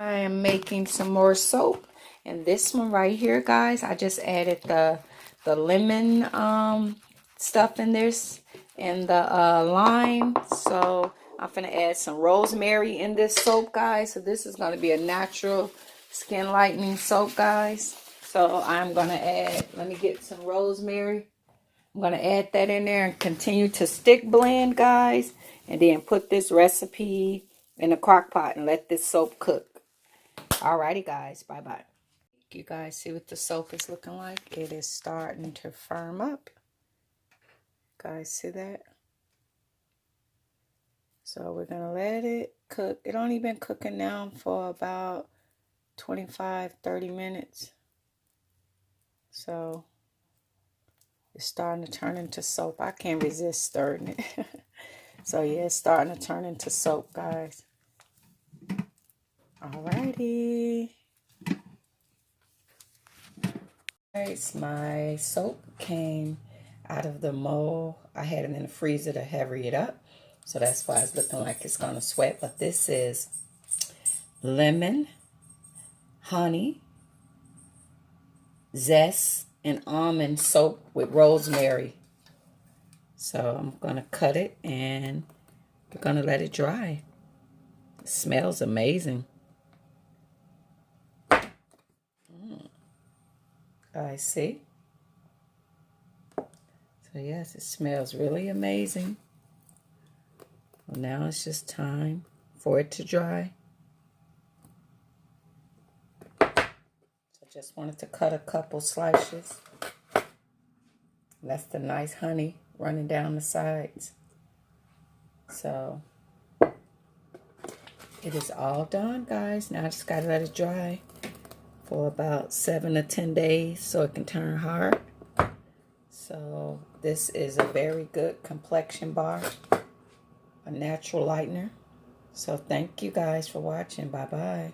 I am making some more soap, and this one right here, guys, I just added the lemon stuff in this and the lime. So I'm gonna add some rosemary in this soap, guys. So this is gonna be a natural skin lightening soap, guys. So I'm gonna add, let me get some rosemary. I'm gonna add that in there and continue to stick blend, guys, and then put this recipe in a crock pot and let this soap cook. Alrighty, guys. Bye-bye. You guys see what the soap is looking like? It is starting to firm up. Guys, see that? So we're going to let it cook. It only been cooking now for about 25-30 minutes. So it's starting to turn into soap. I can't resist stirring it. So yeah, it's starting to turn into soap, guys. Alrighty. Guys, my soap came out of the mold. I had it in the freezer to hurry it up. So that's why it's looking like it's going to sweat. But this is lemon, honey, zest, and almond soap with rosemary. So I'm going to cut it and we're going to let it dry. It smells amazing. Guys, see? So yes, it smells really amazing. Well, now it's just time for it to dry. So I just wanted to cut a couple slices. That's the nice honey running down the sides. So it is all done, guys. Now I just gotta let it dry for about 7 to 10 days so it can turn hard. So this is a very good complexion bar, a natural lightener. So thank you guys for watching. Bye-bye.